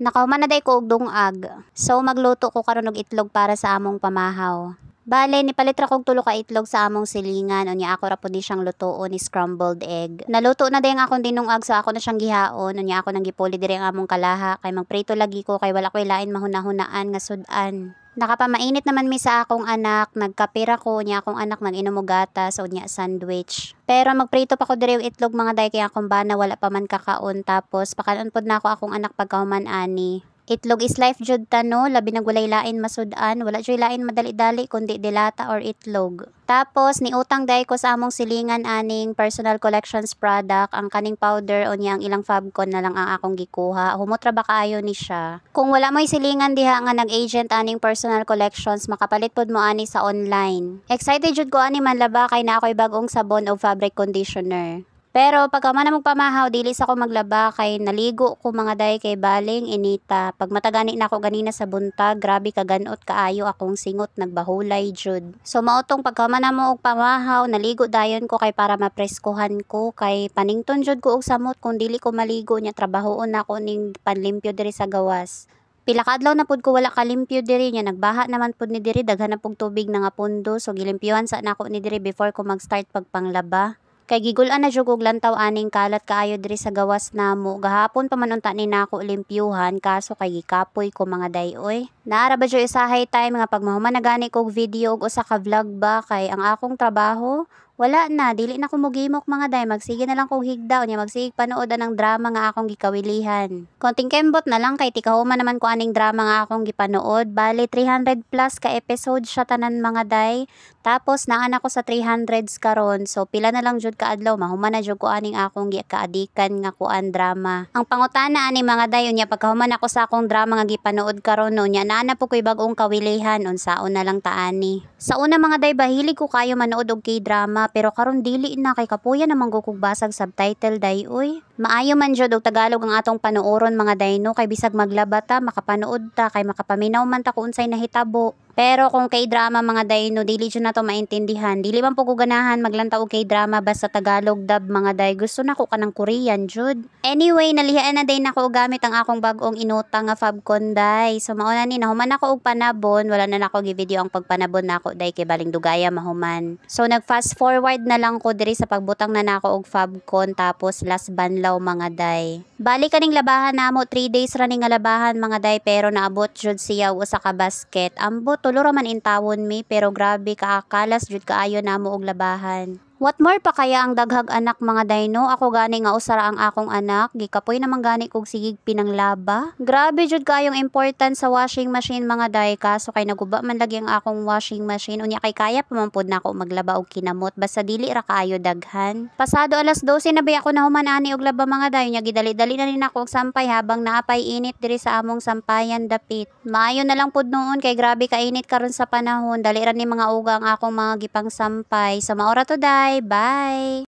Nakahuman na day ko og dungag. So magluto ko karon og itlog para sa among pamahaw. Bale, nipalit ra kog tulo ka itlog sa among silingan. Unya ako ra pud ni siyang lutoon ni scrambled egg. Naluto na day ang akong dinungag so ako na siyang gihaon. Unya ako nang gipuli diri ang among kalaha kay magprito lagi ko kay wala koy lain mahuna-hunaan nga sudan. Nakapamainit naman mi sa akong anak, nagkapira ko, niya akong anak nag-inom og gatas, o niya sandwich. Pero magprito pa ko diri og itlog mga day kaya akong bana wala pa man kakaon tapos pakanon pod na ako akong anak pagkahuman ani. Itlog is life jud ta no, labi nag walay lain masudan, wala jud lain madali-dali kundi dilata or itlog. Tapos niutang day ko sa among silingan aning personal collections product, ang kaning powder o niyang ilang Fabcon na lang ang akong gikuha. Humotra ba kaayo ni siya? Kung wala mo'y silingan diha nga nag-agent aning personal collections, makapalit pod mo ani sa online. Excited jud ko ani manlaba kay na ako'y bagong sabon o fabric conditioner. Pero pagka man na magpamahaw, dili sa ko maglaba kay naligo ko mga day kay baling inita. Pag matagani na ako ganina sa buntag, grabe kaganot kaayo akong singot nagbahulay jud. So mautong pagka man na mo og pamahaw, naligo dayon ko kay para mapreskuhan ko kay panington jud ko og samot kung dili ko maligo nya trabahoon ako ning panlimpyo diri sa gawas. Pila ka adlaw na pud ko wala kalimpyo diri nya nagbaha naman pud ni diri daghan na pug tubig na nga pundo so gilimpyuhan sa nako ni diri before ko mag-start pagpanglaba. Kay gigulan na jud og lantaw aning kalat kaayo diri sa gawas namo. Gahapon pa man unta ni nako limpyuhan kaso kay gikapoy ko mga dayoy. Naara ba jud isahay time nga pagmahuman na gani kog video og usa ka vlog ba kay ang akong trabaho wala na, dili na ko mogimok mga day, magsige na lang kog higda, unya magsige panood ng drama nga akong gikawilihan. Konting kembot na lang kay tikahuman naman ko aning drama nga akong gipanood, bali 300 plus ka episode siya tanan mga day, tapos naan ako sa 300s karon, so pila na lang jud ka adlaw, mahuman na jud ko aning akong kaadikan nga kuan drama. Ang pangutana ani mga day, unya pagkahuman ako sa akong drama nga gipanood karon no, unya naa na po ko'y bagong kawilihan, unsaon na lang taani. Sa una mga day, bahilig ko kayo manood og K-drama, pero karon dili na kay kapuya namang gukog basag subtitle day oy. Maayo man jud og Tagalog ang atong panuoron mga dayno kay bisag maglaba ta makapanood ta kay makapaminaw man ta kung unsay nahitabo. Pero kung K-drama mga dayno dili jud nato maintindihan. Dili man po ko ganahan maglantaw og K-drama basta Tagalog dub mga day. Gusto nako kanang Korean jud. Anyway, nalihaan na day nako og gamit ang akong bag-ong inutang nga Fabcon day. So mao na ni nahuman ako og panabon, wala na nako gi-video ang pagpanabon nako day kay baling dugaya mahuman. So nag fast forward na lang ko diri sa pagbutang na nako og Fabcon tapos last banlaw mga day. Bali kaning labahan namo 3 days ra ning nga labahan mga day pero naabot jud siya usa ka basket. Ambot tulo ra man intawon mi pero grabe kaakalas jud kaayo namo og labahan. What more pa kaya ang daghag anak mga dayno? Ako gani nga usara ang akong anak, gikapoy naman gani kog sigig pinanglaba. Grabe jud kayong important sa washing machine mga day kaso kay naguba man lagi ang akong washing machine unya kay kaya pa man pud nako maglaba og kinamot basta dili ra kaayo daghan. Pasado alas 12 na bay ako nahuman ani og laba mga day nya gidali-dali na ni nako og sampay habang naapay init diri sa among sampayan dapit. Maayo na lang pud noon kay grabe ka init karon sa panahon, dali ra ni mga uga ang akong mga gipang sampay. Sa maora to day. Bye!